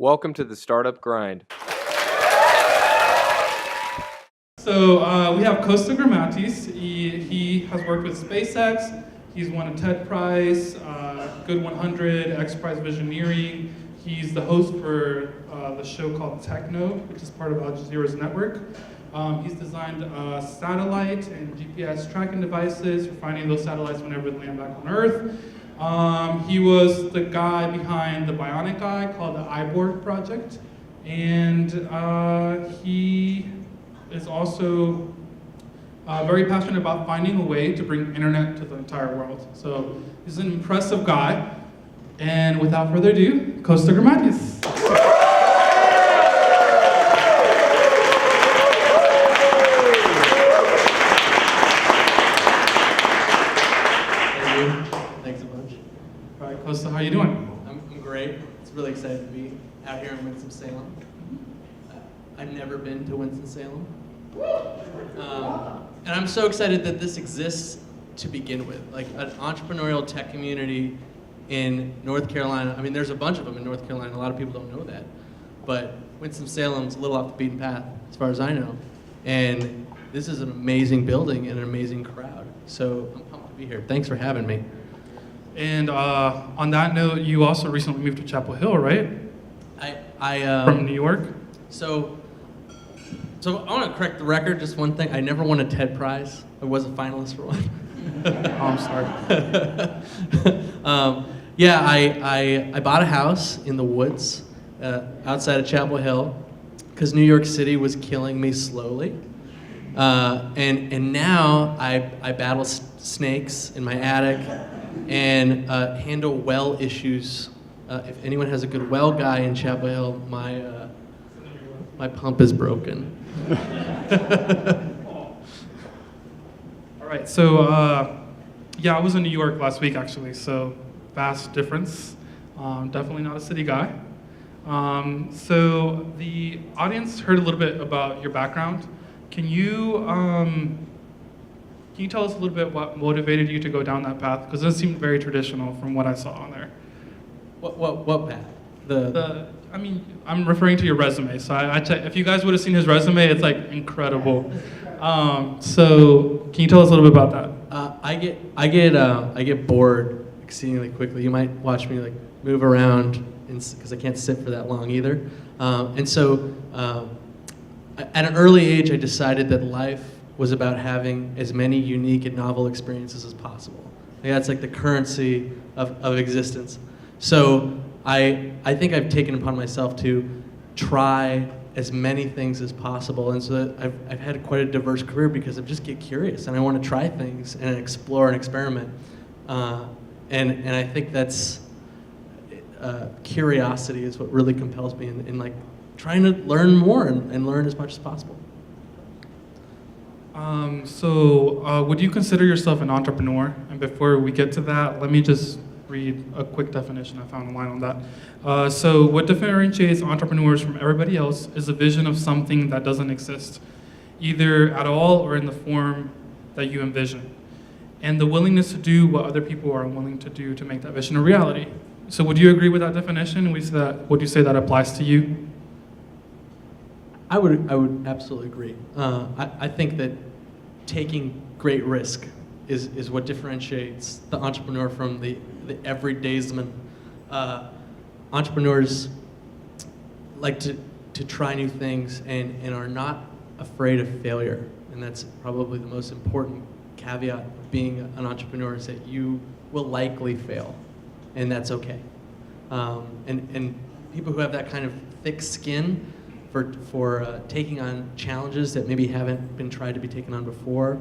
Welcome to the Startup Grind. So we have Kosta Grammatis. He has worked with SpaceX. He's won a TED Prize, Good 100, XPrize Visioneering. He's the host for the show called Techno, which is part of Al Jazeera's network. He's designed satellite and GPS tracking devices for finding those satellites whenever they land back on Earth. He was the guy behind the bionic eye called the Eyeborg Project. And he is also very passionate about finding a way to bring internet to the entire world. So he's an impressive guy. And without further ado, Kosta Grammatis. Thank you. Thanks a bunch. All right, Kosta, how you doing? I'm great. It's really excited to be out here in Winston-Salem. I've never been to Winston-Salem. And I'm so excited that this exists to begin with. Like an entrepreneurial tech community in North Carolina. I mean, there's a bunch of them in North Carolina. A lot of people don't know that. But Winston-Salem's a little off the beaten path, as far as I know. And this is an amazing building and an amazing crowd. So I'm pumped to be here. Thanks for having me. And on that note, you also recently moved to Chapel Hill, right? From New York? So I want to correct the record, just one thing. I never won a TED Prize. I was a finalist for one. Oh, I'm sorry. Yeah, I bought a house in the woods outside of Chapel Hill because New York City was killing me slowly. And now I battle snakes in my attic and handle well issues. If anyone has a good well guy in Chapel Hill, my pump is broken. All right, so yeah, I was in New York last week actually, so vast difference. Definitely not a city guy. So the audience heard a little bit about your background. Can you tell us a little bit what motivated you to go down that path? Because it seemed very traditional from what I saw on there. What path? I mean, I'm referring to your resume. So if you guys would have seen his resume, it's like incredible. So can you tell us a little bit about that? I get bored exceedingly quickly. You might watch me like move around because I can't sit for that long either. And so at an early age, I decided that life was about having as many unique and novel experiences as possible. Like, that's like the currency of existence. So I think I've taken upon myself to try as many things as possible, and so I've had quite a diverse career because I just get curious and I want to try things and explore and experiment, and I think that's curiosity is what really compels me in like trying to learn more and learn as much as possible. So would you consider yourself an entrepreneur? And before we get to that, let me just read a quick definition I found online on that. So what differentiates entrepreneurs from everybody else is a vision of something that doesn't exist, either at all or in the form that you envision, and the willingness to do what other people are unwilling to do to make that vision a reality. So would you agree with that definition? Would you say that applies to you? I would absolutely agree. I think that taking great risk is what differentiates the entrepreneur from the everydaysman. Entrepreneurs like to try new things and are not afraid of failure. And that's probably the most important caveat of being an entrepreneur, is that you will likely fail, and that's okay. And people who have that kind of thick skin for taking on challenges that maybe haven't been tried to be taken on before,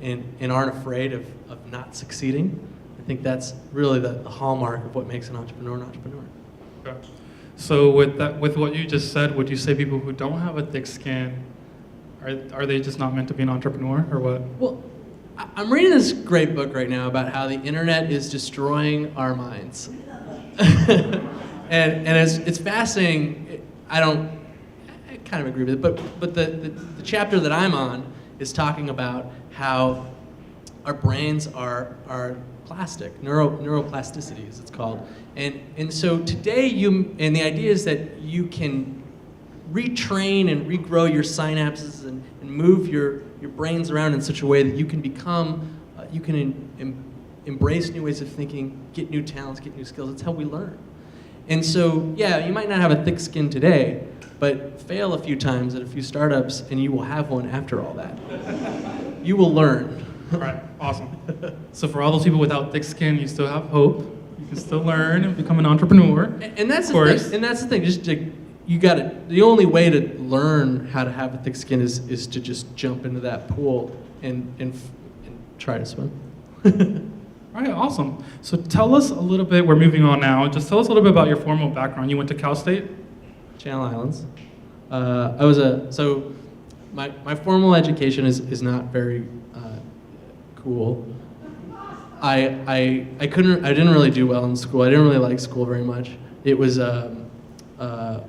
and aren't afraid of not succeeding, I think that's really the hallmark of what makes an entrepreneur an entrepreneur. Okay. So with what you just said, would you say people who don't have a thick skin, are they just not meant to be an entrepreneur, or what? Well, I'm reading this great book right now about how the internet is destroying our minds. and it's fascinating. I kind of agree with it, but the chapter that I'm on is talking about how our brains are plastic, neuroplasticity as it's called. And so today and the idea is that you can retrain and regrow your synapses and move your brains around in such a way that you can become, embrace new ways of thinking, get new talents, get new skills. That's how we learn. And so, yeah, you might not have a thick skin today, but fail a few times at a few startups and you will have one after all that. You will learn. All right, awesome. So for all those people without thick skin, you still have hope. You can still learn and become an entrepreneur. And that's the thing. And that's the thing. Just the only way to learn how to have a thick skin is to just jump into that pool and try to swim. All right, awesome. So tell us a little bit, we're moving on now, just tell us a little bit about your formal background. You went to Cal State? Channel Islands. My formal education is not very cool. I didn't really do well in school. I didn't really like school very much. It was, I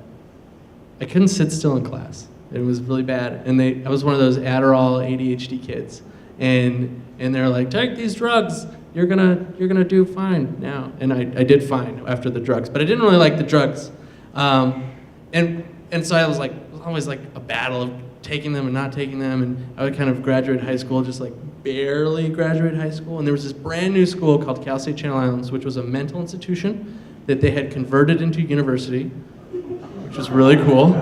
couldn't sit still in class. It was really bad. And I was one of those Adderall ADHD kids. And they're like, take these drugs. You're gonna do fine now. And I did fine after the drugs, but I didn't really like the drugs. And so it was always like a battle of taking them and not taking them. And I would kind of graduate high school, just like barely graduate high school. And there was this brand new school called Cal State Channel Islands, which was a mental institution that they had converted into university, which was really cool.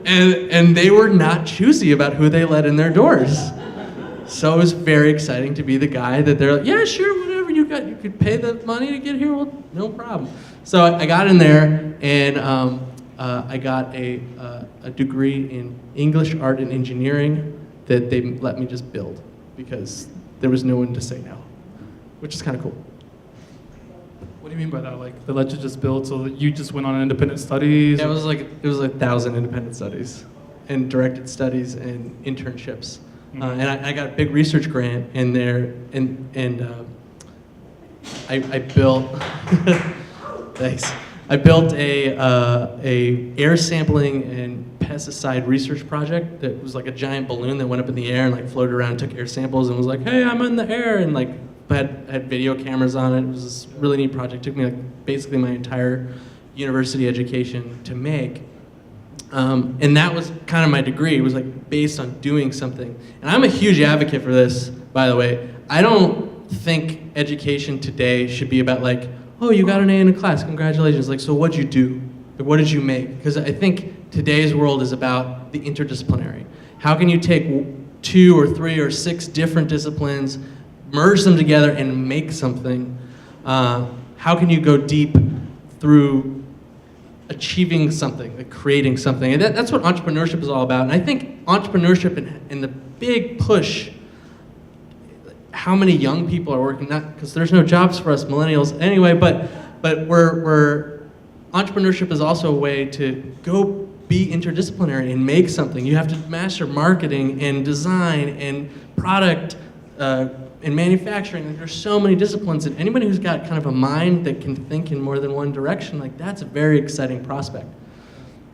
and they were not choosy about who they let in their doors. So it was very exciting to be the guy that they're like, yeah, sure, whatever you got, you could pay the money to get here, well, no problem. So I got in there, and I got a degree in English, art, and engineering that they let me just build because there was no one to say no, which is kind of cool. What do you mean by that? Like, they let you just build, so that you just went on independent studies? Yeah, it was like 1,000 independent studies and directed studies and internships. And I got a big research grant in there, and I built. Thanks. I built a air sampling and pesticide research project that was like a giant balloon that went up in the air and like floated around, took air samples, and was like, "Hey, I'm in the air," and like had video cameras on it. It was this really neat project. It took me like basically my entire university education to make. And that was kind of my degree. It was like based on doing something. And I'm a huge advocate for this, by the way. I don't think education today should be about like, oh, you got an A in a class, congratulations. Like, so what'd you do? Like, what did you make? Because I think today's world is about the interdisciplinary. How can you take 2 or 3 or 6 different disciplines, merge them together and make something? How can you go deep through achieving something, like creating something? And that's what entrepreneurship is all about. And I think entrepreneurship and the big push, how many young people are working, not because there's no jobs for us millennials anyway, but we're entrepreneurship is also a way to go be interdisciplinary and make something. You have to master marketing and design and product and manufacturing. Like, there's so many disciplines, and anybody who's got kind of a mind that can think in more than one direction, like that's a very exciting prospect.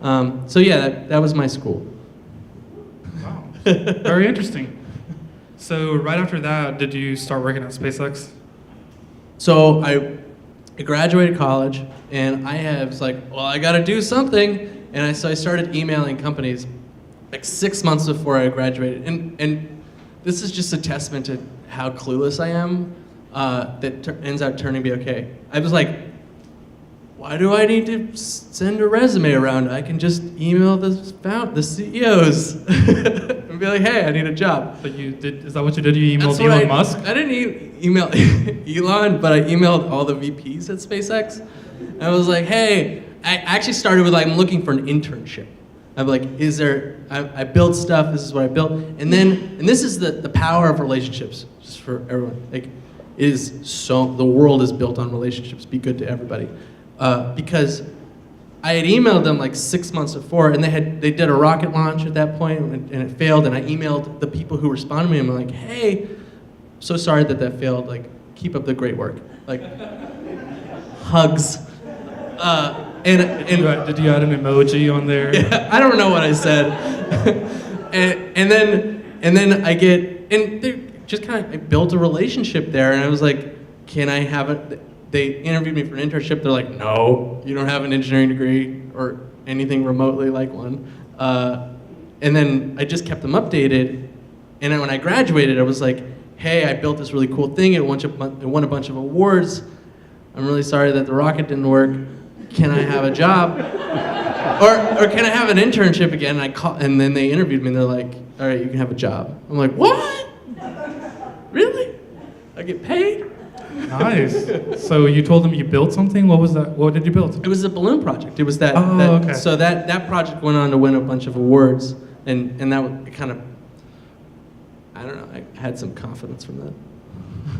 So yeah, that was my school. Wow, very interesting. So right after that, did you start working at SpaceX? So I graduated college, and I was like, well, I got to do something, and so I started emailing companies like 6 months before I graduated, and this is just a testament to how clueless I am that ends out turning to be okay. I was like, why do I need to send a resume around? I can just email the CEOs and be like, hey, I need a job. But you did, is that what you did? You emailed Elon Musk? I didn't email Elon, but I emailed all the VPs at SpaceX. And I was like, hey, I actually started with like, I'm looking for an internship. I'm like, I built stuff, this is what I built. And this is the power of relationships, just for everyone. Like, the world is built on relationships, be good to everybody. Because I had emailed them like 6 months before, and they did a rocket launch at that point, and it failed, and I emailed the people who responded to me, and I'm like, hey, so sorry that failed, like, keep up the great work. Like, hugs. Did you add an emoji on there? Yeah, I don't know what I said. and then I get, and just kind of, I built a relationship there, and I was like, can I have it? They interviewed me for an internship. They're like, no, you don't have an engineering degree or anything remotely like one. And then I just kept them updated. And then when I graduated, I was like, hey, I built this really cool thing. It won a bunch of awards. I'm really sorry that the rocket didn't work. Can I have a job? or can I have an internship again? And then they interviewed me, and they're like, all right, you can have a job. I'm like, what? Really? I get paid? Nice. So you told them you built something? What was that? What did you build? It was a balloon project. It was that. Okay. So that project went on to win a bunch of awards, and that kind of, I don't know, I had some confidence from that.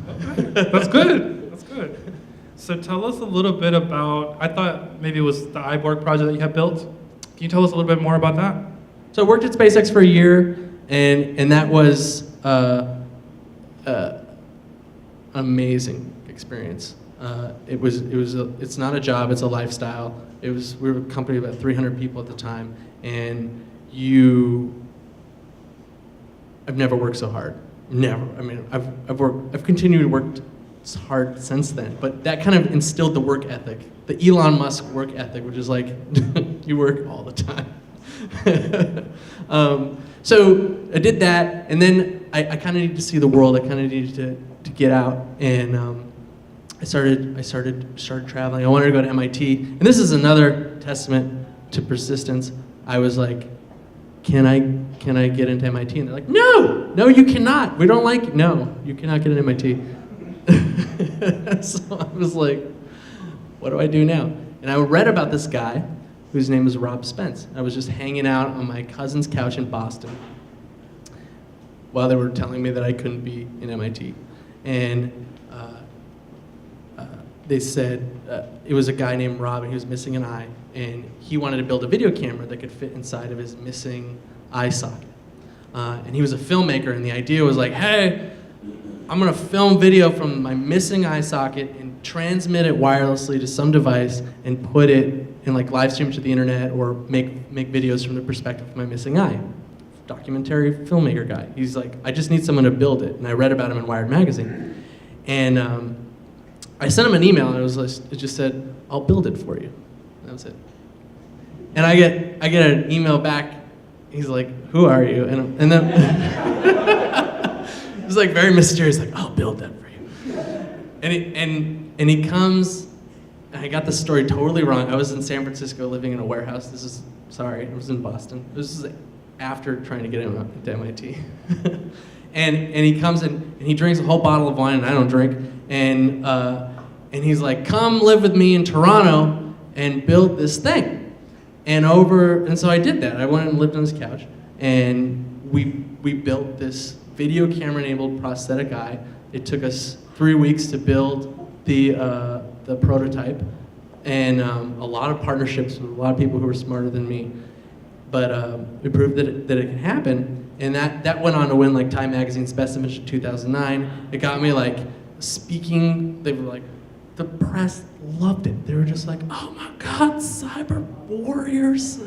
Okay. That's good. That's good. So tell us a little bit about, I thought maybe it was the Eyeborg project that you had built. Can you tell us a little bit more about that? So I worked at SpaceX for a year, and that was amazing experience. It's not a job, it's a lifestyle. We were a company of about 300 people at the time, and I've never worked so hard. Never. I mean, I've continued to work hard since then, but that kind of instilled the work ethic, the Elon Musk work ethic, which is like, you work all the time. So I did that, and then I kind of needed to see the world. I kind of needed to get out, and I started traveling. I wanted to go to MIT, and this is another testament to persistence. I was like, can I get into MIT? And they're like, no, you cannot. We don't like you. No, you cannot get into MIT. So I was like, what do I do now? And I read about this guy whose name is Rob Spence. I was just hanging out on my cousin's couch in Boston while they were telling me that I couldn't be in MIT. And they said it was a guy named Rob, and he was missing an eye, and he wanted to build a video camera that could fit inside of his missing eye socket. And he was a filmmaker, and the idea was like, hey, I'm gonna film video from my missing eye socket and transmit it wirelessly to some device and put it in like live stream to the internet, or make videos from the perspective of my missing eye. Documentary filmmaker guy. He's like, I just need someone to build it. And I read about him in Wired magazine. And I sent him an email, and it just said, I'll build it for you. That was it. And I get an email back. He's like, who are you? And then it was like very mysterious, like, I'll build that for you. And he comes, and I got the story totally wrong. I was in San Francisco living in a warehouse. I was in Boston. This is after trying to get him into MIT. and he comes in, and he drinks a whole bottle of wine, and I don't drink. And he's like, come live with me in Toronto and build this thing. And so I did that. I went and lived on his couch, and we built this video camera-enabled prosthetic eye. It took us 3 weeks to build the prototype, and a lot of partnerships with a lot of people who were smarter than me. But we proved that it can happen, and that went on to win like Time Magazine's Best Invention 2009. It got me like speaking. They were like, the press loved it. They were just like, oh my God, cyber warriors.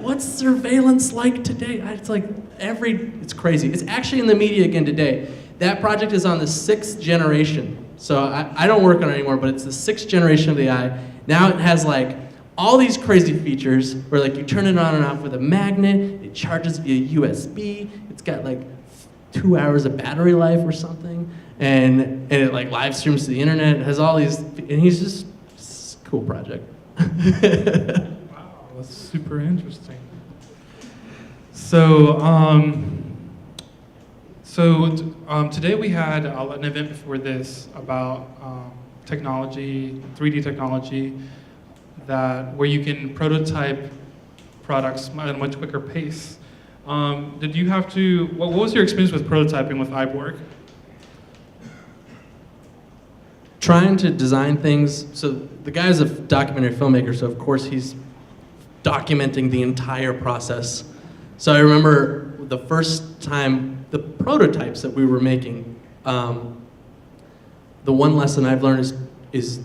What's surveillance like today? It's crazy. It's actually in the media again today. That project is on the 6th generation. So I don't work on it anymore, but it's the 6th generation of the eye. Now it has like all these crazy features where like you turn it on and off with a magnet, it charges via USB, it's got like 2 hours of battery life or something, and it like live streams to the internet. It has all these, and it's a cool project. Wow, that's super interesting. So, today we had an event before this about technology, 3D technology, where you can prototype products at a much quicker pace. Did you have to? What was your experience with prototyping with Eyeborg? Trying to design things. So the guy's a documentary filmmaker, so of course he's documenting the entire process. So I remember the first time, the prototypes that we were making, the one lesson I've learned is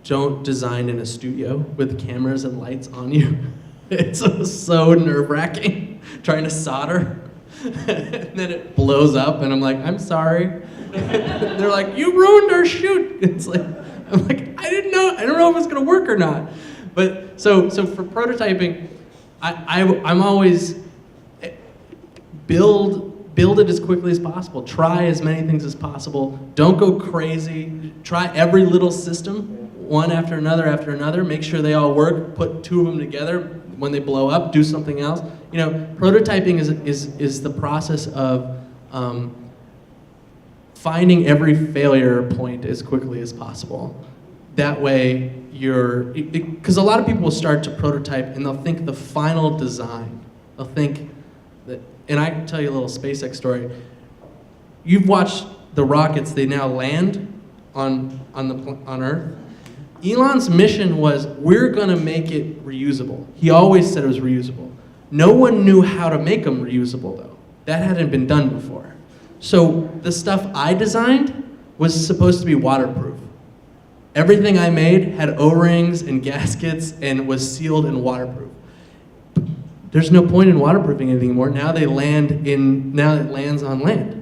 don't design in a studio with cameras and lights on you. It's so nerve-wracking trying to solder. And then it blows up, and I'm like, I'm sorry. They're like, you ruined our shoot. It's like, I'm like, I don't know if it's gonna work or not. But so for prototyping, I'm always build it as quickly as possible. Try as many things as possible. Don't go crazy. Try every little system, one after another. Make sure they all work. Put two of them together. When they blow up, do something else. You know, prototyping is the process of finding every failure point as quickly as possible. That way, because a lot of people will start to prototype and they'll think the final design. They'll think that, and I can tell you a little SpaceX story. You've watched the rockets; they now land on Earth. Elon's mission was, we're gonna make it reusable. He always said it was reusable. No one knew how to make them reusable though. That hadn't been done before. So the stuff I designed was supposed to be waterproof. Everything I made had O-rings and gaskets and was sealed and waterproof. There's no point in waterproofing anything anymore. Now it lands on land.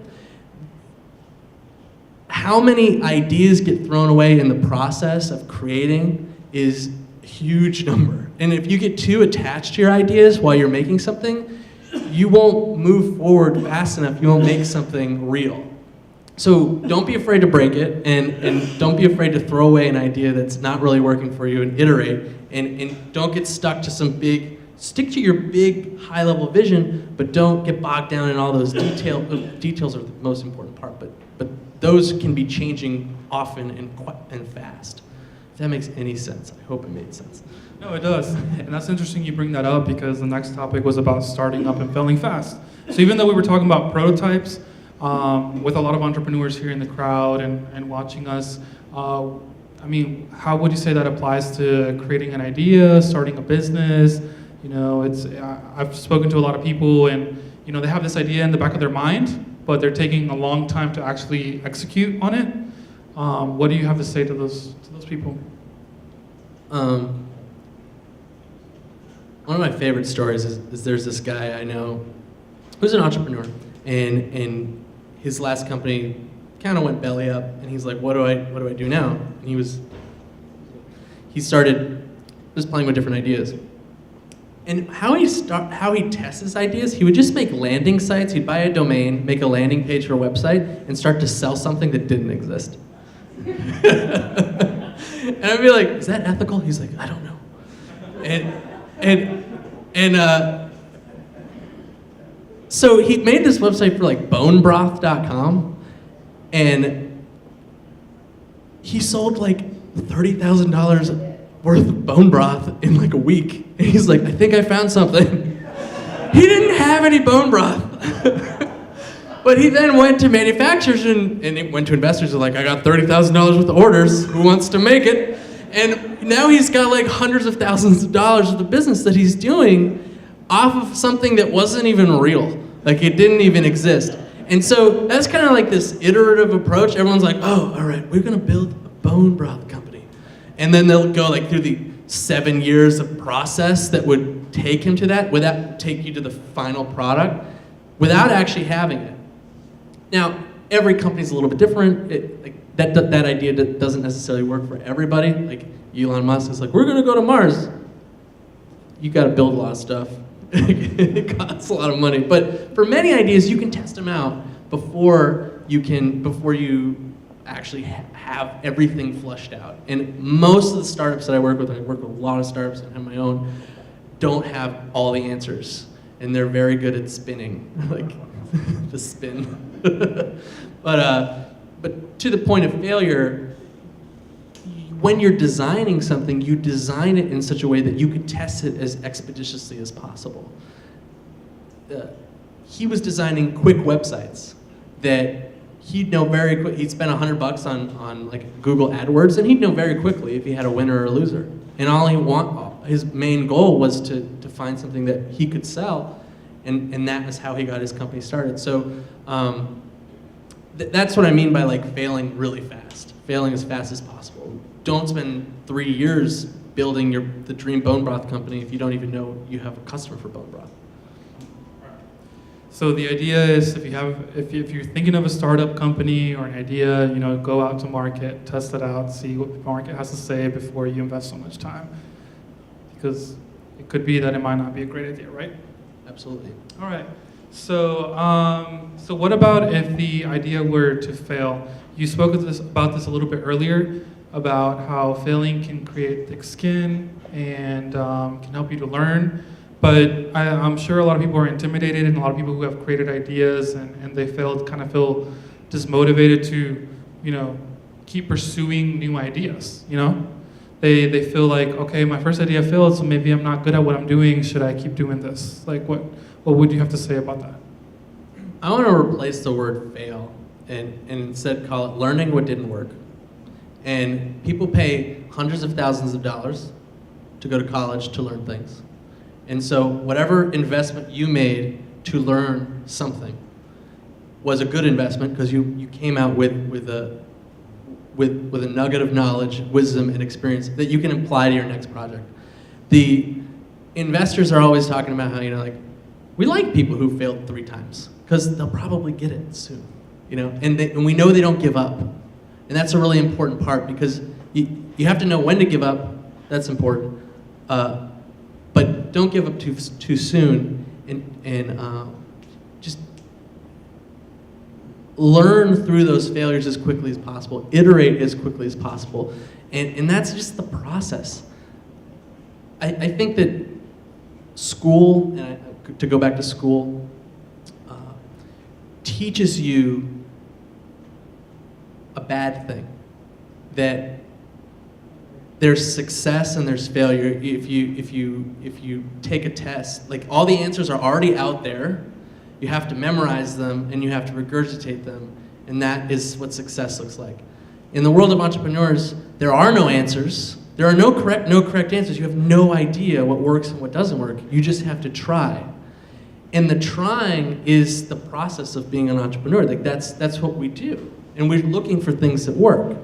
How many ideas get thrown away in the process of creating is a huge number. And if you get too attached to your ideas while you're making something, you won't move forward fast enough. You won't make something real. So don't be afraid to break it, and don't be afraid to throw away an idea that's not really working for you and iterate, and don't get stuck to stick to your big high-level vision, but don't get bogged down in all those details. Details are the most important part, but those can be changing often and fast. If that makes any sense, I hope it made sense. No, it does. And that's interesting you bring that up, because the next topic was about starting up and failing fast. So even though we were talking about prototypes, with a lot of entrepreneurs here in the crowd and watching us, I mean, how would you say that applies to creating an idea, starting a business? You know, I've spoken to a lot of people, and you know, they have this idea in the back of their mind, but they're taking a long time to actually execute on it. What do you have to say to those people? One of my favorite stories is there's this guy I know who's an entrepreneur, and his last company kind of went belly up, and he's like, what do I do now? And he started just playing with different ideas. And how he tests his ideas, he would just make landing sites. He'd buy a domain, make a landing page for a website, and start to sell something that didn't exist. And I'd be like, is that ethical? He's like, I don't know. So he made this website for like bonebroth.com, and he sold like $30,000 worth of bone broth in like a week. And he's like, I think I found something. He didn't have any bone broth. But he then went to manufacturers and it went to investors and like, I got $30,000 worth of orders. Who wants to make it? And now he's got like hundreds of thousands of dollars of the business that he's doing off of something that wasn't even real. Like it didn't even exist. And so that's kind of like this iterative approach. Everyone's like, oh, all right, we're gonna build a bone broth company. And then they'll go like through the 7 years of process that would take him to that, take you to the final product, without actually having it. Now, every company's a little bit different. That idea doesn't necessarily work for everybody. Like Elon Musk is like, we're gonna go to Mars. You gotta build a lot of stuff. It costs a lot of money. But for many ideas, you can test them out before you actually have everything flushed out. And most of the startups that I work with a lot of startups and have my own, don't have all the answers. And they're very good at spinning, like the spin. But to the point of failure, when you're designing something, you design it in such a way that you could test it as expeditiously as possible. He was designing quick websites that he'd know very quick. He'd spend $100 on like Google AdWords, and he'd know very quickly if he had a winner or a loser. And his main goal was to find something that he could sell, and that was how he got his company started. So that's what I mean by like failing really fast, failing as fast as possible. Don't spend 3 years building the dream bone broth company if you don't even know you have a customer for bone broth. So the idea is if you're thinking of a startup company or an idea, go out to market, test it out, see what the market has to say before you invest so much time. Because it could be that it might not be a great idea, right? Absolutely. All right. So, so what about if the idea were to fail? You spoke about this a little bit earlier, about how failing can create thick skin and can help you to learn. But I'm sure a lot of people are intimidated, and a lot of people who have created ideas and they failed kind of feel dismotivated to, keep pursuing new ideas, They feel like, okay, my first idea failed, so maybe I'm not good at what I'm doing. Should I keep doing this? Like, what would you have to say about that? I want to replace the word fail and instead call it learning what didn't work. And people pay hundreds of thousands of dollars to go to college to learn things. And so whatever investment you made to learn something was a good investment because you came out with a nugget of knowledge, wisdom, and experience that you can apply to your next project. The investors are always talking about how, we like people who failed 3 times because they'll probably get it soon, and we know they don't give up. And that's a really important part because you have to know when to give up. That's important. But don't give up too soon and just learn through those failures as quickly as possible, iterate as quickly as possible, and that's just the process. I think that school, and to go back to school, teaches you a bad thing, that there's success and there's failure if you take a test. Like, all the answers are already out there. You have to memorize them and you have to regurgitate them, and that is what success looks like. In the world of entrepreneurs, there are no answers. There are no correct answers. You have no idea what works and what doesn't work. You just have to try. And the trying is the process of being an entrepreneur. Like, that's what we do. And we're looking for things that work.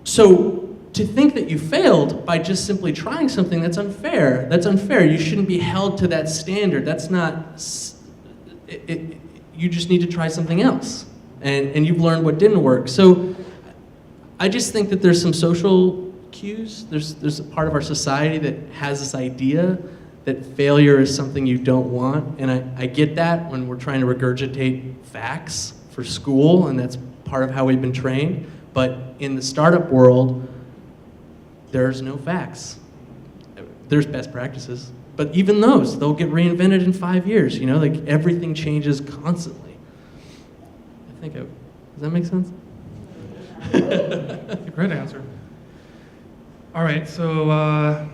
So to think that you failed by just simply trying something, that's unfair. That's unfair. You shouldn't be held to that standard. That's not, you just need to try something else. And you've learned what didn't work. So I just think that there's some social cues. There's a part of our society that has this idea that failure is something you don't want. And I get that when we're trying to regurgitate facts for school, and that's part of how we've been trained. But in the startup world, there's no facts. There's best practices. But even those, they'll get reinvented in 5 years. Like, everything changes constantly. Does that make sense? Great answer. All right, so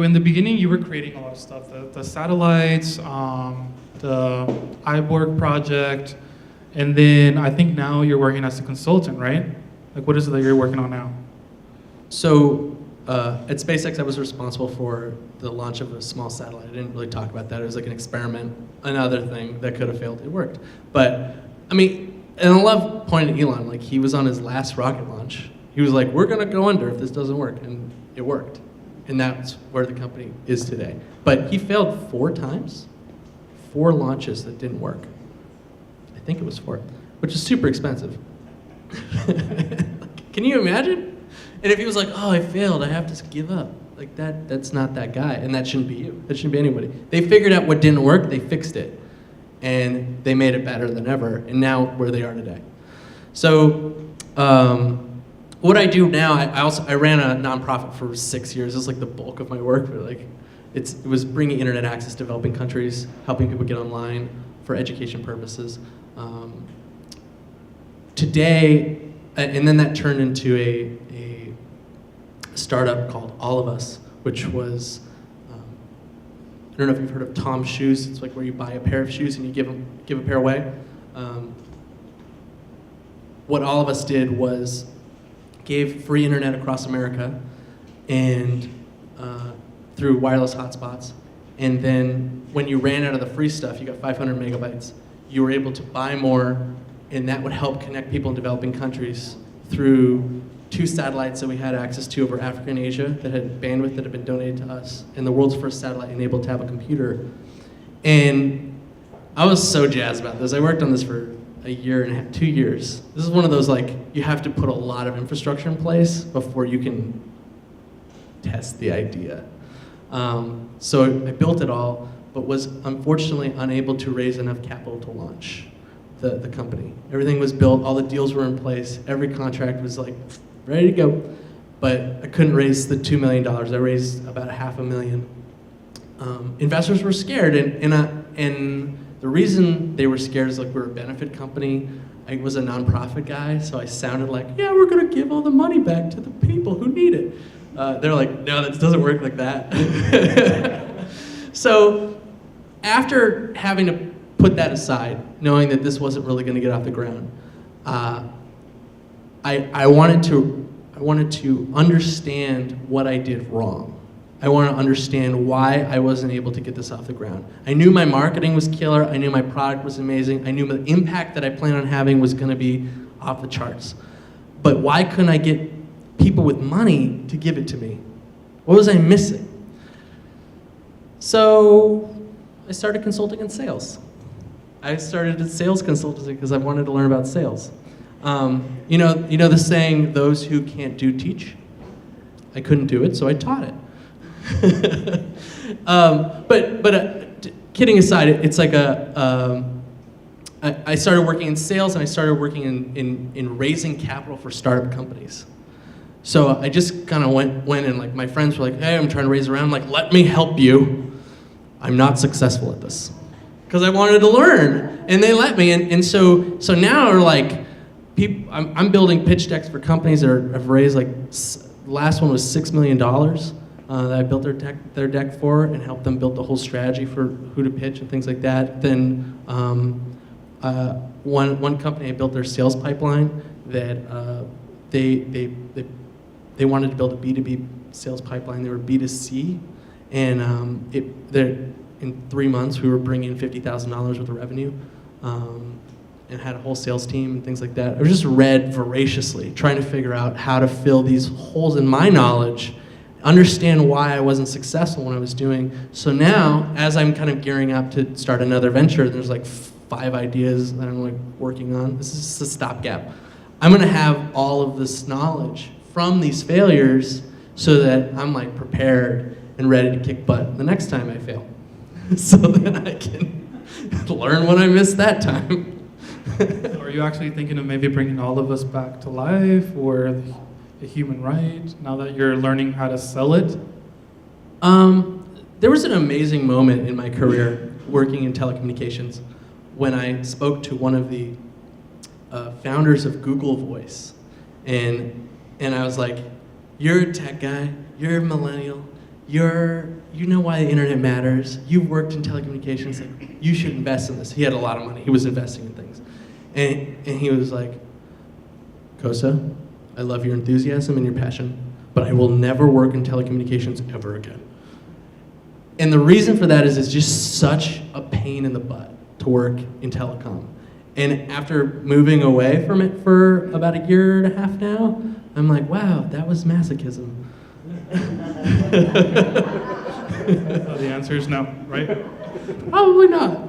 in the beginning you were creating a lot of stuff, the satellites, the Eyeborg Project, and then I think now you're working as a consultant, right? Like, what is it that you're working on now? So at SpaceX, I was responsible for the launch of a small satellite. I didn't really talk about that. It was like an experiment, another thing that could have failed. It worked. But, and I love pointing at Elon. Like, he was on his last rocket launch. He was like, we're going to go under if this doesn't work. And it worked. And that's where the company is today. But he failed 4 times. 4 launches that didn't work. I think it was 4, which is super expensive. Can you imagine? And if he was like, oh, I failed, I have to give up. Like, that's not that guy, and that shouldn't be you. That shouldn't be anybody. They figured out what didn't work, they fixed it. And they made it better than ever, and now where they are today. So what I do now, I ran a nonprofit for 6 years. It was like the bulk of my work, but like it was bringing internet access to developing countries, helping people get online for education purposes. Today, and then that turned into a startup called All of Us, which was, I don't know if you've heard of Tom's Shoes. It's like where you buy a pair of shoes and you give a pair away. What All of Us did was gave free internet across America and through wireless hotspots. And then when you ran out of the free stuff, you got 500 megabytes. You were able to buy more, and that would help connect people in developing countries through 2 satellites that we had access to over Africa and Asia that had bandwidth that had been donated to us, and the world's first satellite enabled to have a computer. And I was so jazzed about this. I worked on this for a year and a half, 2 years. This is one of those, like, you have to put a lot of infrastructure in place before you can test the idea. So I built it all, but was unfortunately unable to raise enough capital to launch the company. Everything was built, all the deals were in place, every contract was like ready to go, but I couldn't raise the $2 million. I raised about $500,000. Investors were scared, and the reason they were scared is, like, we're a benefit company. I was a nonprofit guy, so I sounded like, yeah, we're gonna give all the money back to the people who need it. They're like, no, that doesn't work like that. So after having to put that aside, knowing that this wasn't really gonna get off the ground, I wanted to understand what I did wrong. I wanted to understand why I wasn't able to get this off the ground. I knew my marketing was killer, I knew my product was amazing, I knew the impact that I planned on having was gonna be off the charts. But why couldn't I get people with money to give it to me? What was I missing? So I started consulting in sales. I started a sales consultancy because I wanted to learn about sales. You know the saying, those who can't do, teach? I couldn't do it, so I taught it. Kidding aside, it's like I started working in sales, and I started working in raising capital for startup companies. So I just kind of went and, like, my friends were like, hey, I'm trying to raise around. I'm like, let me help you. I'm not successful at this. Because I wanted to learn, and they let me. And so now, like, I'm building pitch decks for companies that have raised, like, last one was $6 million that I built their deck for, and helped them build the whole strategy for who to pitch and things like that. Then one company, I built their sales pipeline that they wanted to build a B2B sales pipeline. They were B2C, and in 3 months we were bringing in $50,000 worth of revenue, and had a whole sales team and things like that. I just read voraciously, trying to figure out how to fill these holes in my knowledge, understand why I wasn't successful when I was doing. So now, as I'm kind of gearing up to start another venture, there's like 5 ideas that I'm, like, working on. This is just a stopgap. I'm gonna have all of this knowledge from these failures so that I'm, like, prepared and ready to kick butt the next time I fail. So then I can learn what I missed that time. So are you actually thinking of maybe bringing all of us back to life, or the human right, now that you're learning how to sell it? There was an amazing moment in my career working in telecommunications when I spoke to one of the founders of Google Voice, and I was like, you're a tech guy, you're a millennial, you know why the internet matters, you've worked in telecommunications, like, you should invest in this. He had a lot of money, he was investing in things. And he was like, Kosta, I love your enthusiasm and your passion, but I will never work in telecommunications ever again. And the reason for that is it's just such a pain in the butt to work in telecom. And after moving away from it for about 1.5 years now, I'm like, wow, that was masochism. So the answer is no, right? Probably not.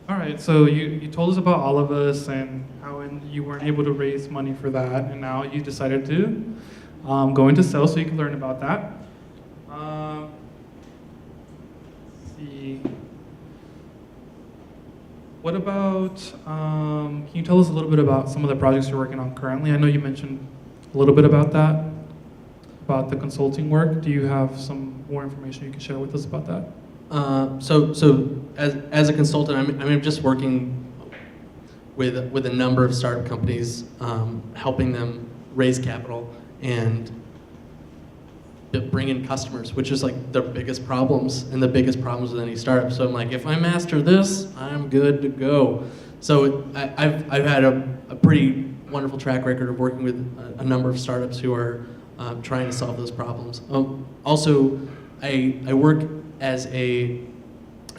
All right, so you told us about all of us and how you weren't able to raise money for that, and now you decided to go into sales so you can learn about that. Let's see. What about, can you tell us a little bit about some of the projects you're working on currently? I know you mentioned a little bit about that, about the consulting work. Do you have some more information you can share with us about that? So as a consultant, I'm just working with a number of startup companies, helping them raise capital and bring in customers, which is, like, their biggest problems and the biggest problems with any startup. So I'm like, if I master this, I'm good to go. So I've had a pretty wonderful track record of working with a number of startups who are trying to solve those problems. Also, I work as a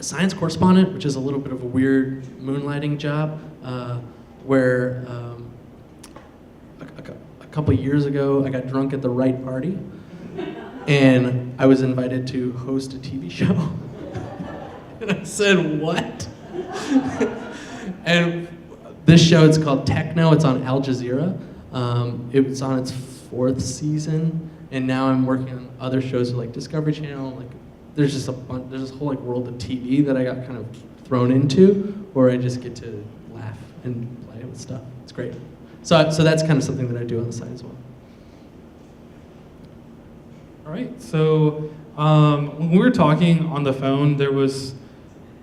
science correspondent, which is a little bit of a weird moonlighting job, where a couple years ago, I got drunk at the right party, and I was invited to host a TV show. And I said, what? And this show, it's called Techno. It's on Al Jazeera. It's on its 4th season, and now I'm working on other shows like Discovery Channel. Like, there's just there's this whole like world of TV that I got kind of thrown into, where I just get to laugh and play with stuff. It's great. So that's kind of something that I do on the side as well. All right, so when we were talking on the phone, there was,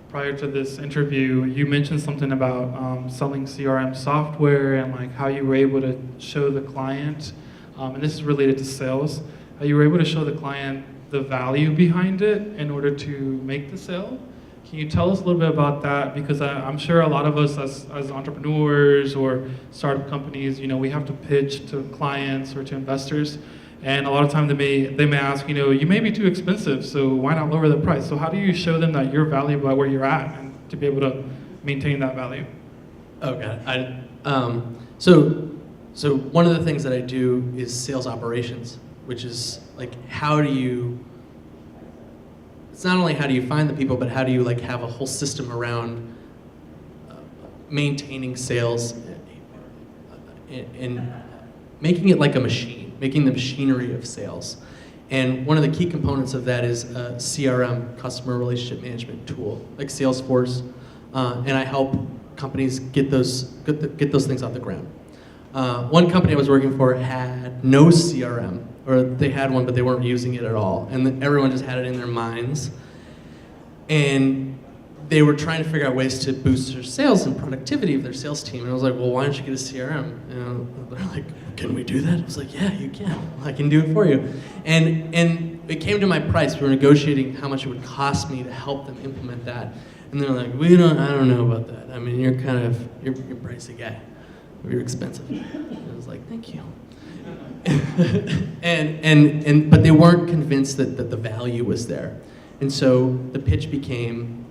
prior to this interview, you mentioned something about selling CRM software and like how you were able to show the client, and this is related to sales, how you were able to show the client the value behind it in order to make the sale. Can you tell us a little bit about that? Because I'm sure a lot of us as entrepreneurs or startup companies, we have to pitch to clients or to investors. And a lot of time they may ask, you may be too expensive, so why not lower the price? So how do you show them that you're valuable at where you're at and to be able to maintain that value? Oh, got it. So one of the things that I do is sales operations, which is like it's not only how do you find the people, but how do you like have a whole system around maintaining sales and making it like a machine, making the machinery of sales. And one of the key components of that is a CRM, customer relationship management tool, like Salesforce, and I help companies get those things off the ground. One company I was working for had no CRM, or they had one, but they weren't using it at all. And everyone just had it in their minds. And they were trying to figure out ways to boost their sales and productivity of their sales team. And I was like, well, why don't you get a CRM? And they're like, can we do that? I was like, yeah, you can. I can do it for you. And it came to my price. We were negotiating how much it would cost me to help them implement that. And they're like, I don't know about that. I mean, you're a pricey guy. You're expensive. And I was like, thank you. But they weren't convinced that the value was there. And so the pitch became,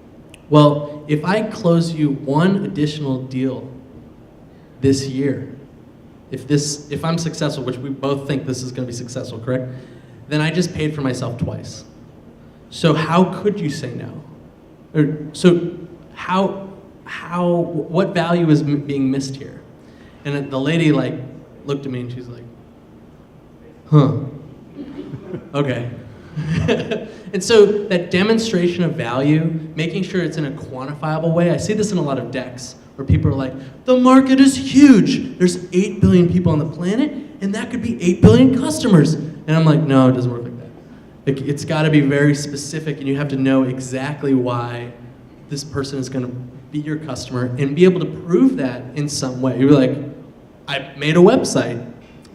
well, if I close you one additional deal this year, if I'm successful, which we both think this is going to be successful, correct? Then I just paid for myself twice. So how could you say no? What value is being missed here? And the lady looked at me and she's like, huh, okay. And so that demonstration of value, making sure it's in a quantifiable way, I see this in a lot of decks where people are like, the market is huge. There's 8 billion people on the planet, and that could be 8 billion customers. And I'm like, no, it doesn't work like that. It's got to be very specific, and you have to know exactly why this person is going to be your customer and be able to prove that in some way. You're like, I made a website,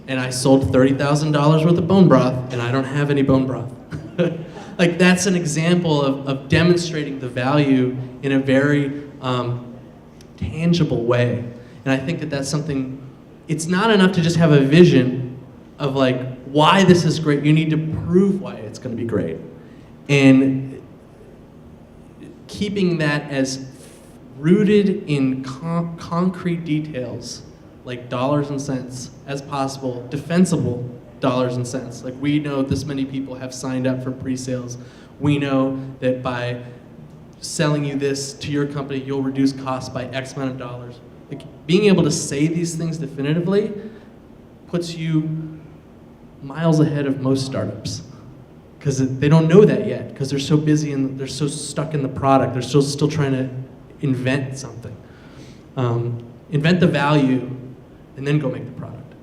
and I sold $30,000 worth of bone broth, and I don't have any bone broth. Like, that's an example of demonstrating the value in a very tangible way. And I think that that's something, it's not enough to just have a vision of why this is great. You need to prove why it's going to be great. And keeping that as rooted in concrete details, like dollars and cents, as possible, defensible dollars and cents. Like, we know this many people have signed up for pre-sales. We know that by selling you this to your company, you'll reduce costs by X amount of dollars. Like, being able to say these things definitively puts you miles ahead of most startups, because they don't know that yet, because they're so busy and they're so stuck in the product. They're still trying to invent something. Invent the value, and then go make the product.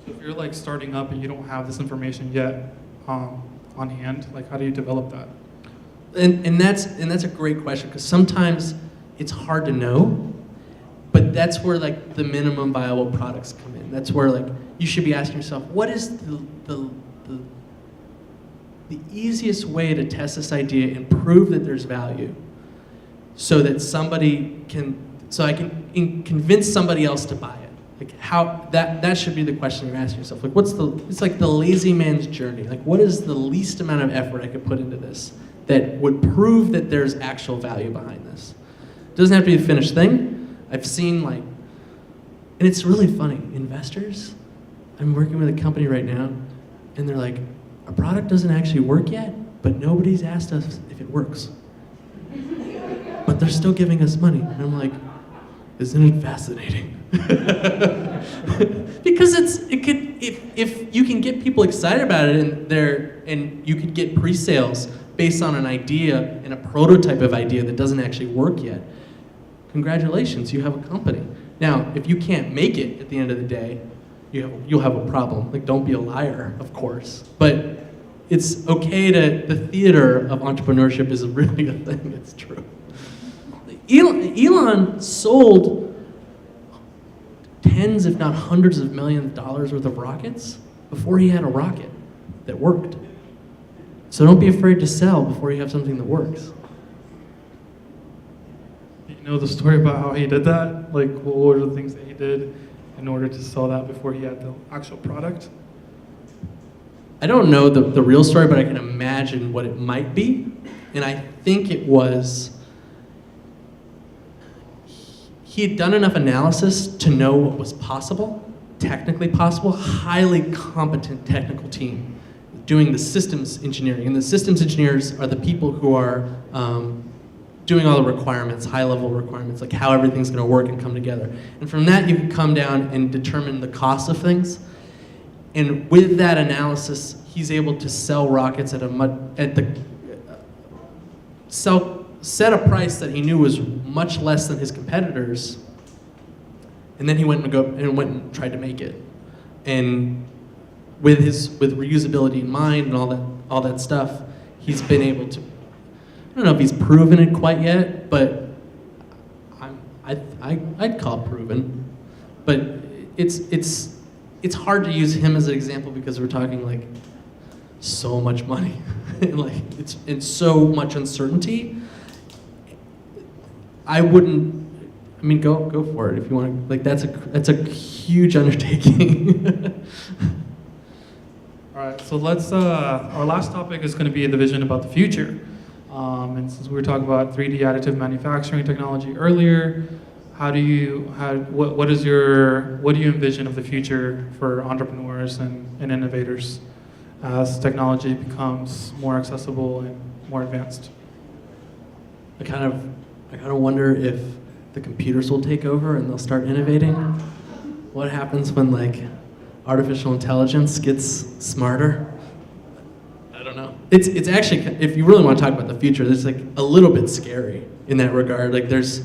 So if you're starting up and you don't have this information yet on hand, how do you develop that? And that's a great question, because sometimes it's hard to know, but that's where the minimum viable products come in. That's where you should be asking yourself, what is the easiest way to test this idea and prove that there's value, so that I can convince somebody else to buy it. That should be the question you're asking yourself. It's like the lazy man's journey. What is the least amount of effort I could put into this that would prove that there's actual value behind this? It doesn't have to be a finished thing. I've seen and it's really funny, investors, I'm working with a company right now, and they're like, our product doesn't actually work yet, but nobody's asked us if it works. But they're still giving us money. And I'm like, isn't it fascinating? Because if you can get people excited about it and you could get pre-sales based on an idea and a prototype of idea that doesn't actually work yet, congratulations, you have a company. Now, if you can't make it at the end of the day, you'll have a problem. Like, don't be a liar, of course. But it's okay the theater of entrepreneurship is really a thing, it's true. Elon sold tens, if not hundreds of millions of dollars worth of rockets before he had a rocket that worked. So don't be afraid to sell before you have something that works. You know the story about how he did that? Like, what were the things that he did in order to sell that before he had the actual product? I don't know the real story, but I can imagine what it might be. And I think it was, he had done enough analysis to know what was possible, technically possible, highly competent technical team doing the systems engineering. And the systems engineers are the people who are doing all the requirements, high-level requirements, like how everything's going to work and come together. And from that, you can come down and determine the cost of things. And with that analysis, he's able to sell rockets set a price that he knew was much less than his competitors. And then he went and tried to make it. And with reusability in mind and all that stuff, he's been able to. I don't know if he's proven it quite yet, but I'd call it proven. But it's hard to use him as an example because we're talking like so much money, and like it's so much uncertainty. I mean, go for it if you want to. Like that's a huge undertaking. All right, so let's. Our last topic is going to be the vision about the future. And since we were talking about 3D additive manufacturing technology earlier, what do you envision of the future for entrepreneurs and innovators as technology becomes more accessible and more advanced? I kind of wonder if the computers will take over and they'll start innovating. What happens when like artificial intelligence gets smarter? I don't know. It's actually, if you really want to talk about the future, it's like a little bit scary in that regard. Like there's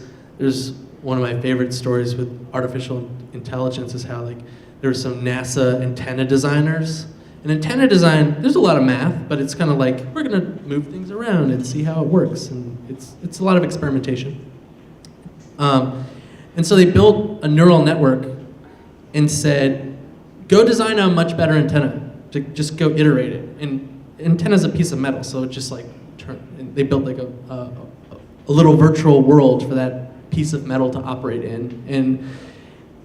one of my favorite stories with artificial intelligence is how like there were some NASA antenna designers. And antenna design, there's a lot of math, but it's kind of like we're gonna move things around and see how it works, and it's a lot of experimentation. And so they built a neural network and said, go design a much better antenna. To just go iterate it. And antenna's a piece of metal, so it just like they built like a little virtual world for that piece of metal to operate in.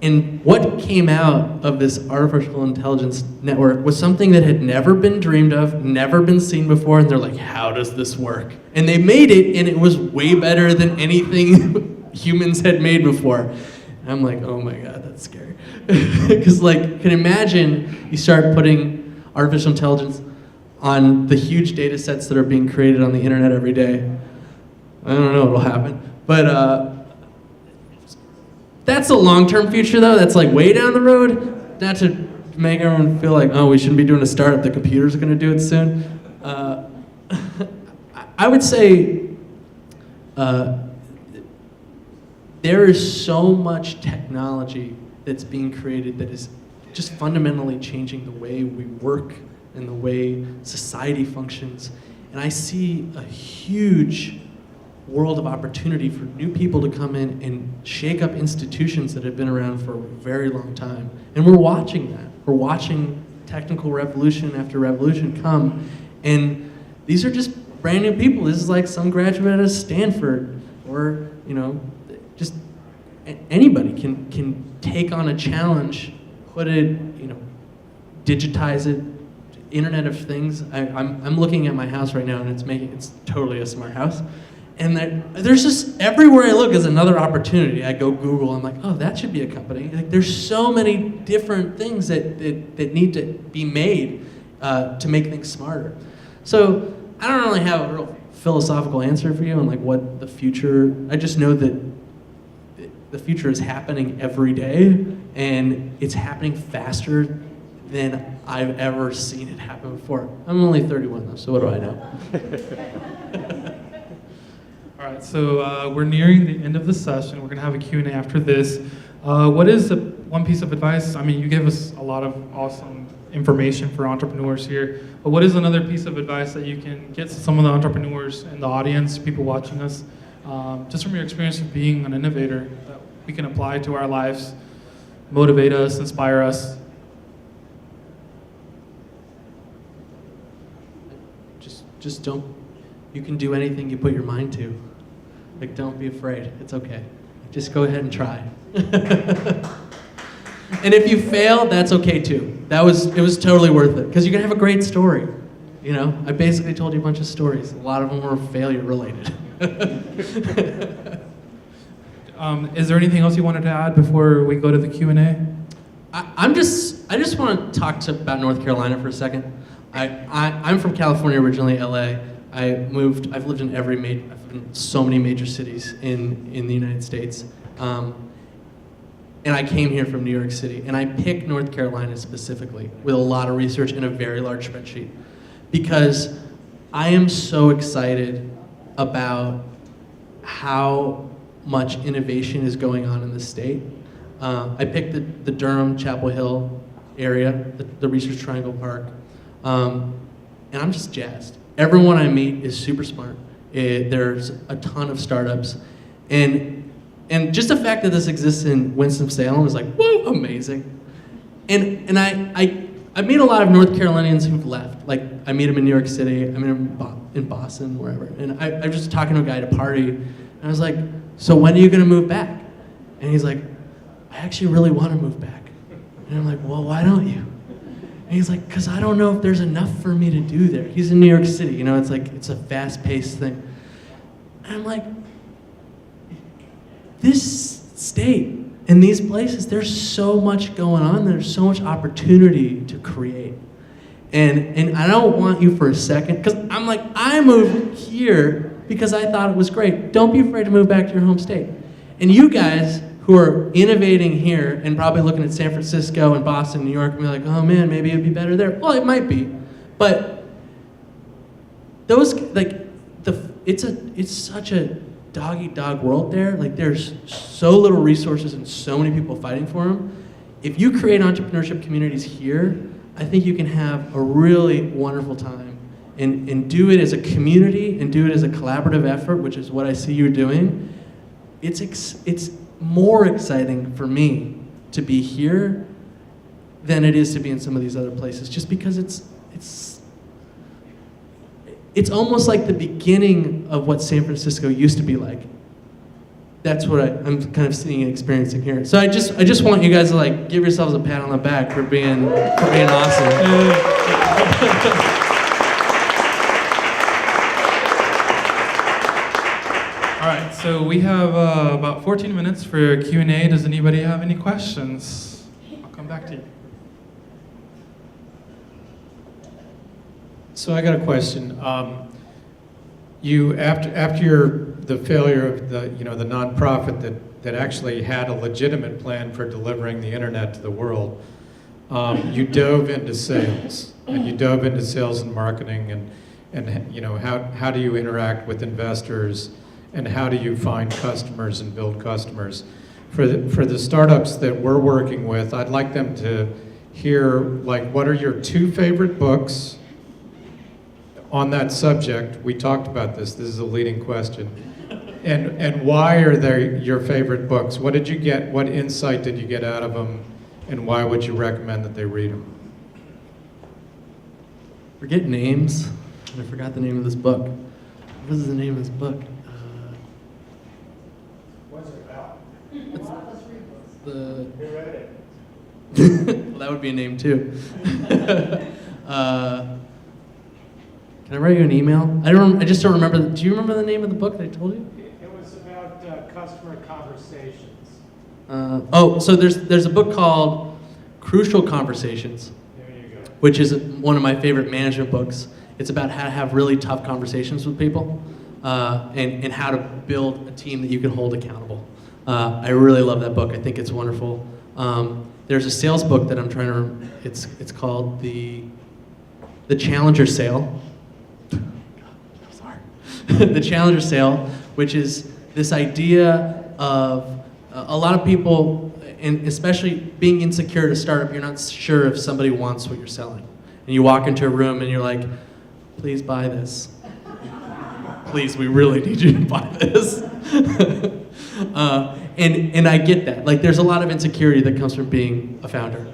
And what came out of this artificial intelligence network was something that had never been dreamed of, never been seen before, and they're like, how does this work? And they made it, and it was way better than anything humans had made before. And I'm like, oh my God, that's scary. Because like, you can imagine you start putting artificial intelligence on the huge data sets that are being created on the internet every day. I don't know what'll happen, but that's a long-term future, though. That's like way down the road. Not to make everyone feel like, oh, we shouldn't be doing a startup. The computers are going to do it soon. I would say there is so much technology that's being created that is just fundamentally changing the way we work and the way society functions. And I see a huge world of opportunity for new people to come in and shake up institutions that have been around for a very long time. And we're watching that. We're watching technical revolution after revolution come. And these are just brand new people. This is like some graduate at Stanford or, just anybody can take on a challenge, put it, digitize it, Internet of Things. I'm looking at my house right now and it's totally a smart house. And there's just, everywhere I look is another opportunity. I go Google, I'm like, oh, that should be a company. Like, there's so many different things that need to be made to make things smarter. So I don't really have a real philosophical answer for you on like what the future, I just know that the future is happening every day, and it's happening faster than I've ever seen it happen before. I'm only 31 though, so what do I know? All right, so we're nearing the end of the session. We're going to have a Q&A after this. What is one piece of advice? I mean, you gave us a lot of awesome information for entrepreneurs here, but what is another piece of advice that you can get to some of the entrepreneurs in the audience, people watching us, just from your experience of being an innovator that we can apply to our lives, motivate us, inspire us? Just don't, you can do anything you put your mind to. Like, don't be afraid, it's okay. Just go ahead and try. And if you fail, that's okay too. It was totally worth it, because you're gonna have a great story. You know, I basically told you a bunch of stories. A lot of them were failure related. Is there anything else you wanted to add before we go to the Q&A? I just want to talk about North Carolina for a second. I'm from California originally, LA. I've lived in I've lived in so many major cities in the United States. And I came here from New York City, and I picked North Carolina specifically with a lot of research and a very large spreadsheet, because I am so excited about how much innovation is going on in the state. I picked the Durham, Chapel Hill area, the Research Triangle Park, and I'm just jazzed. Everyone I meet is super smart. There's a ton of startups, and just the fact that this exists in Winston-Salem is like, whoa, amazing. And I meet a lot of North Carolinians who've left. Like, I meet them in New York City, I meet them in Boston, wherever. And I was just talking to a guy at a party, and I was like, so when are you gonna move back? And he's like, I actually really wanna move back. And I'm like, well, why don't you? And he's like, because I don't know if there's enough for me to do there. He's in New York City, you know, it's like, it's a fast-paced thing. And I'm like, this state and these places, there's so much going on, there's so much opportunity to create. And I don't want you for a second, because I'm like, I moved here because I thought it was great. Don't be afraid to move back to your home state. And you guys who are innovating here and probably looking at San Francisco and Boston, New York, and be like, oh man, maybe it'd be better there. Well, it might be, but those, like, it's such a dog-eat-dog world there. Like, there's so little resources and so many people fighting for them. If you create entrepreneurship communities here, I think you can have a really wonderful time and do it as a community and do it as a collaborative effort, which is what I see you doing. It's more exciting for me to be here than it is to be in some of these other places, just because it's almost like the beginning of what San Francisco used to be like. That's what I'm kind of seeing and experiencing here. So I just want you guys to like give yourselves a pat on the back for being awesome. All right, so we have about 14 minutes for Q&A. Does anybody have any questions? I'll come back to you. So I got a question. After the failure of the nonprofit that actually had a legitimate plan for delivering the internet to the world, you dove into sales, and you dove into sales and marketing, and you know, how do you interact with investors, and how do you find customers and build customers? For the startups that we're working with, I'd like them to hear, like, what are your 2 favorite books on that subject? We talked about this. This is a leading question. And why are they your favorite books? What did you get? What insight did you get out of them? And why would you recommend that they read them? Forget names. I forgot the name of this book. What is the name of this book? What's it about? The Who read it? well, that would be a name too. Can I write you an email? I just don't remember. Do you remember the name of the book that I told you? It was about customer conversations. So there's a book called Crucial Conversations, There you go. which is one of my favorite management books. It's about how to have really tough conversations with people, and how to build a team that you can hold accountable. I really love that book. I think it's wonderful. There's a sales book that I'm trying to. It's called the Challenger Sale. Sorry, the Challenger Sale, which is this idea of a lot of people, and especially being insecure at a startup, you're not sure if somebody wants what you're selling, and you walk into a room and you're like, "Please buy this. Please, we really need you to buy this." And I get that. Like, there's a lot of insecurity that comes from being a founder.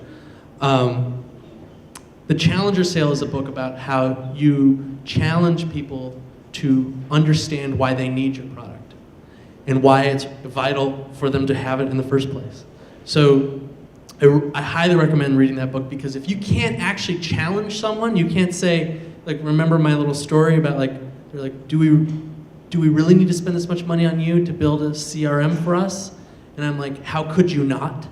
The Challenger Sale is a book about how you challenge people to understand why they need your product and why it's vital for them to have it in the first place. So I highly recommend reading that book, because if you can't actually challenge someone, you can't say, like, remember my little story about, like, they're like, do we really need to spend this much money on you to build a CRM for us? And I'm like, how could you not?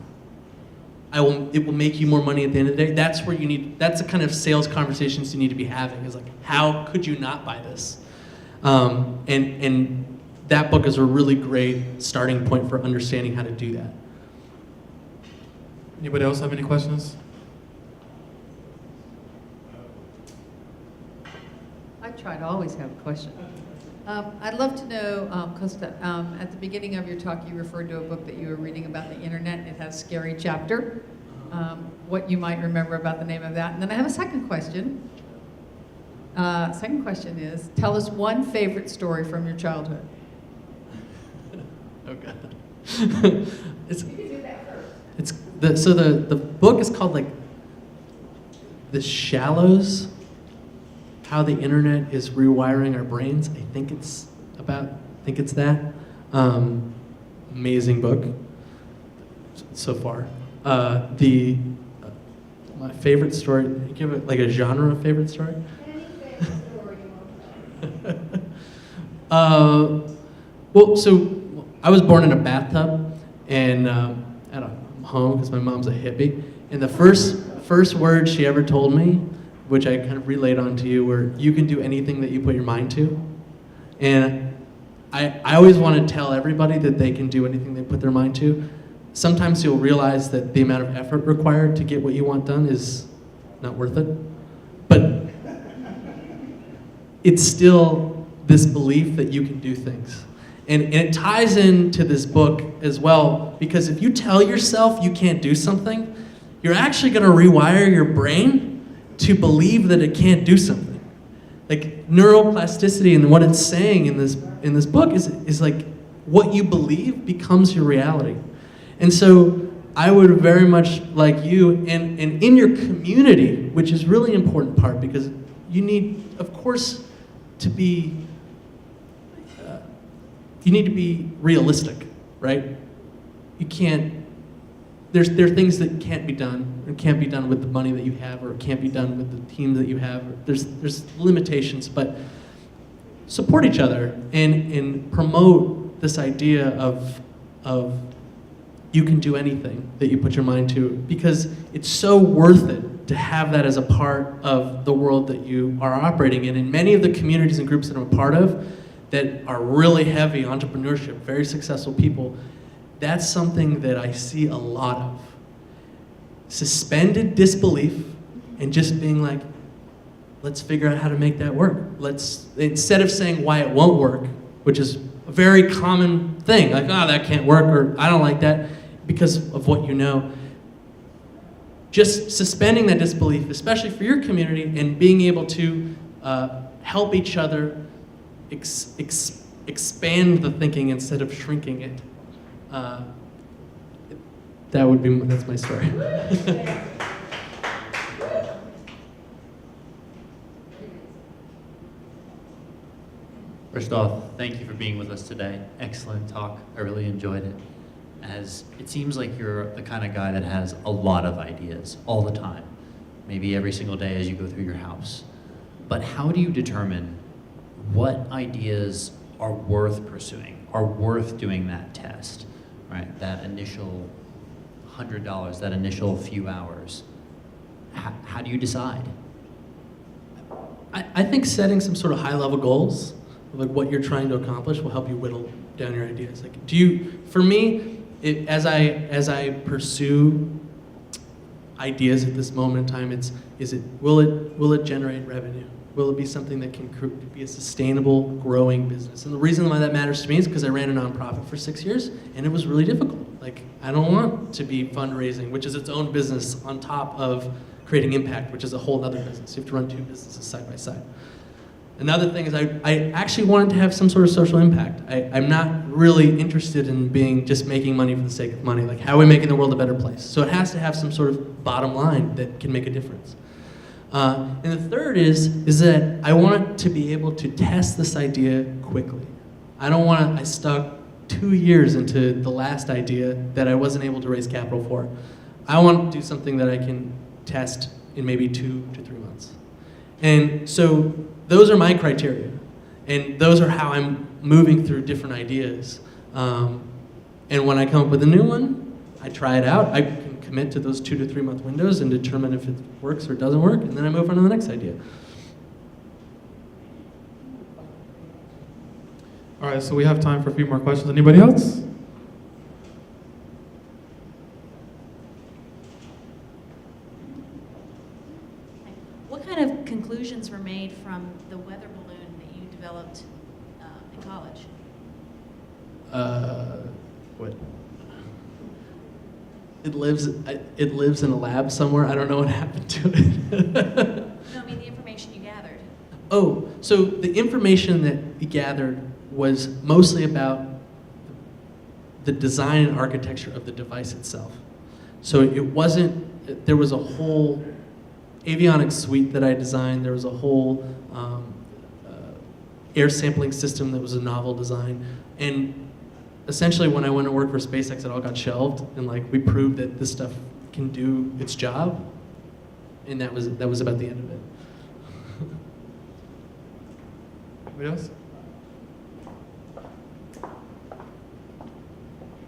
It will make you more money at the end of the day. That's where you need, that's the kind of sales conversations you need to be having, is like, how could you not buy this? And that book is a really great starting point for understanding how to do that. Anybody else have any questions? I try to always have a question. I'd love to know, Kosta, at the beginning of your talk, you referred to a book that you were reading about the internet. It has a scary chapter. What you might remember about the name of that. And then I have a second question. Second question is, tell us one favorite story from your childhood. Oh God. The book is called, like, The Shallows, How the Internet is Rewiring Our Brains. I think it's that. Amazing book so far. My favorite story, give it like a genre of favorite story? Any favorite story you want to tell? Well, so I was born in a bathtub, and at a home, because my mom's a hippie, and the first words she ever told me, which I kind of relayed onto you, were, you can do anything that you put your mind to. And I always want to tell everybody that they can do anything they put their mind to. Sometimes you'll realize that the amount of effort required to get what you want done is not worth it. But it's still this belief that you can do things. And it ties into this book as well, because if you tell yourself you can't do something, you're actually going to rewire your brain to believe that it can't do something. Like, neuroplasticity, and what it's saying in this book is like, what you believe becomes your reality. And so I would very much like you, and in your community, which is really important part, because you need, of course, to be, you need to be realistic, right? You can't, there are things that can't be done, or can't be done with the money that you have, or can't be done with the team that you have. There's limitations, but support each other and promote this idea of you can do anything that you put your mind to, because it's so worth it to have that as a part of the world that you are operating in. And many of the communities and groups that I'm a part of that are really heavy entrepreneurship, very successful people, that's something that I see a lot of. Suspended disbelief and just being like, let's figure out how to make that work. Instead of saying why it won't work, which is a very common thing, like, oh, that can't work, or I don't like that, because of what you know. Just suspending that disbelief, especially for your community, and being able to help each other expand the thinking instead of shrinking it. That's my story. First off, thank you for being with us today. Excellent talk. I really enjoyed it. As it seems like you're the kind of guy that has a lot of ideas all the time, maybe every single day as you go through your house. But how do you determine what ideas are worth pursuing, are worth doing that test, right? That initial $100, that initial few hours. How do you decide? I think setting some sort of high-level goals, of like what you're trying to accomplish, will help you whittle down your ideas. Like, for me, as I pursue ideas at this moment in time, will it generate revenue? Will it be something that can be a sustainable, growing business? And the reason why that matters to me is because I ran a nonprofit for 6 years, and it was really difficult. Like, I don't want to be fundraising, which is its own business, on top of creating impact, which is a whole other business. You have to run two businesses side by side. Another thing is I actually wanted to have some sort of social impact. I'm not really interested in just making money for the sake of money. Like, how are we making the world a better place? So it has to have some sort of bottom line that can make a difference. And the third is that I want to be able to test this idea quickly. I stuck 2 years into the last idea that I wasn't able to raise capital for. I want to do something that I can test in maybe 2 to 3 months. And so those are my criteria. And those are how I'm moving through different ideas. And when I come up with a new one, I try it out. I can commit to those 2 to 3 month windows and determine if it works or doesn't work, and then I move on to the next idea. All right, so we have time for a few more questions. Anybody else? What kind of conclusions were made from the weather balloon that you developed in college? What? It lives in a lab somewhere. I don't know what happened to it. No, I mean the information you gathered. Oh, so the information that we gathered was mostly about the design and architecture of the device itself. So it wasn't, there was a whole avionics suite that I designed. There was a whole air sampling system that was a novel design. And essentially when I went to work for SpaceX, it all got shelved, and like we proved that this stuff can do its job, and that was about the end of it. Anybody else?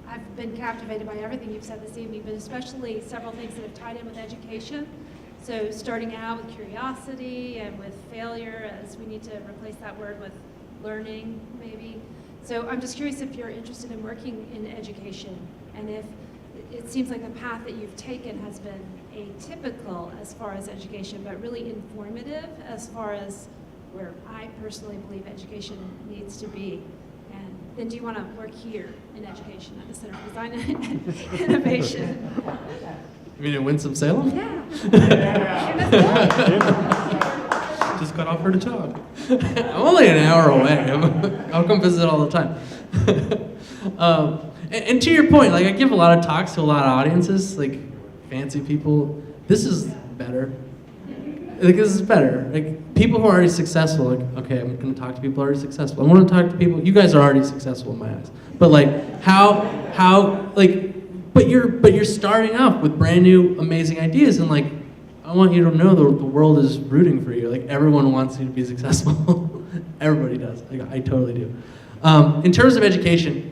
I've been captivated by everything you've said this evening, but especially several things that have tied in with education. So starting out with curiosity and with failure, as we need to replace that word with learning, maybe. So I'm just curious if you're interested in working in education, and if it seems like the path that you've taken has been atypical as far as education, but really informative as far as where I personally believe education needs to be. And then do you want to work here in education at the Center for Design and Innovation? You mean in Winston-Salem? Yeah. Just got offered a job. I'm only an hour away. I'll come visit all the time. And to your point, like I give a lot of talks to a lot of audiences, like fancy people. This is better. Like this is better. Like people who are already successful. Like okay, I'm going to talk to people who are already successful. I want to talk to people. You guys are already successful in my eyes. But like how like. But you're starting off with brand new, amazing ideas, and like, I want you to know the world is rooting for you. Like everyone wants you to be successful. Everybody does. Like, I totally do. In terms of education,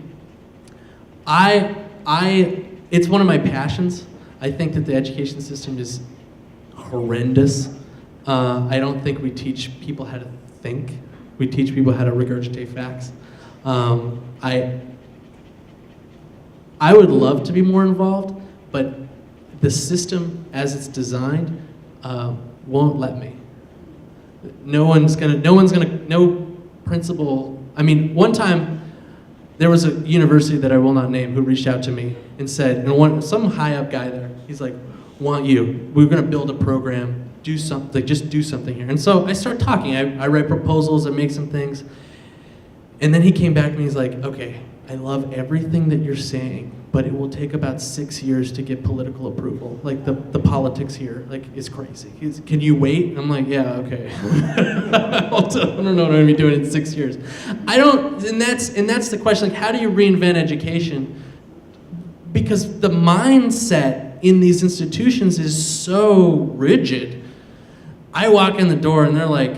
it's one of my passions. I think that the education system is horrendous. I don't think we teach people how to think. We teach people how to regurgitate facts. I would love to be more involved, but the system as it's designed won't let me. No principal. I mean, one time there was a university that I will not name who reached out to me and said, and some high up guy there, he's like, "Want you? We're going to build a program. Do something. Just do something here." And so I start talking. I write proposals. I make some things, and then he came back to me. He's like, "Okay, I love everything that you're saying, but it will take about 6 years to get political approval. Like the politics here, like is crazy. Can you wait?" And I'm like, "Yeah, okay." I don't know what I'm gonna be doing in 6 years. And that's the question. Like, how do you reinvent education? Because the mindset in these institutions is so rigid. I walk in the door and they're like,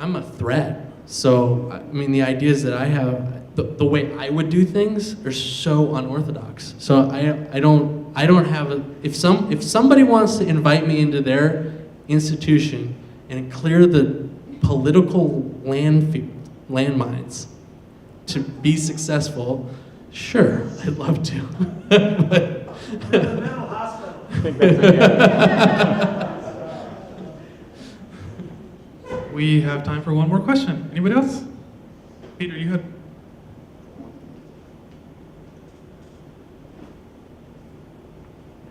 I'm a threat. So, I mean, the ideas that I have, the way I would do things are so unorthodox. So I don't have a, if somebody wants to invite me into their institution and clear the political landmines to be successful, sure, I'd love to. We have time for one more question. Anybody else? Peter, you had.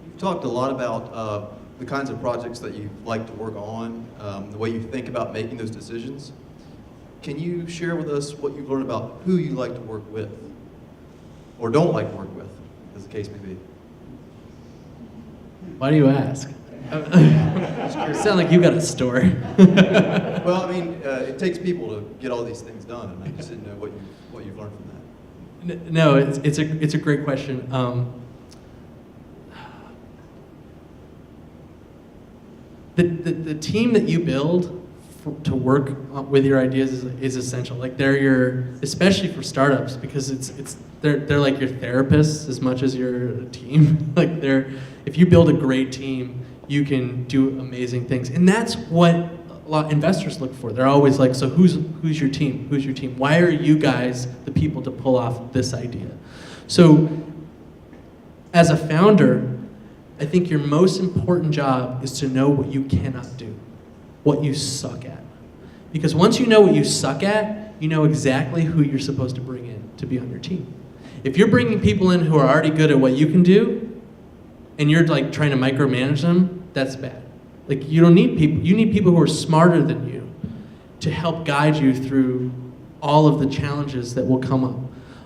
You've talked a lot about the kinds of projects that you like to work on, the way you think about making those decisions. Can you share with us what you've learned about who you like to work with, or don't like to work with, as the case may be? Why do you ask? You sound like you got a story. Well, I mean, it takes people to get all these things done, and I just didn't know what you've learned from that. No, it's a great question. The team that you build to work with your ideas is essential. Like they're your, especially for startups, because they're like your therapists as much as your team. Like if you build a great team, you can do amazing things, and that's what a lot of investors look for. They're always like, so who's your team? Who's your team? Why are you guys the people to pull off this idea? So, as a founder, I think your most important job is to know what you cannot do, what you suck at. Because once you know what you suck at, you know exactly who you're supposed to bring in to be on your team. If you're bringing people in who are already good at what you can do, and you're like trying to micromanage them, that's bad. Like you don't need people, you need people who are smarter than you to help guide you through all of the challenges that will come up.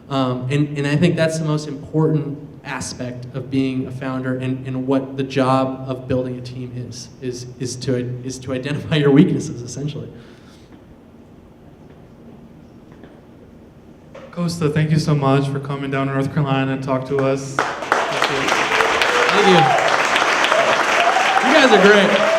And I think that's the most important aspect of being a founder, and what the job of building a team is to identify your weaknesses, essentially. Kosta, thank you so much for coming down to North Carolina and talk to us. Thank you. You guys are great.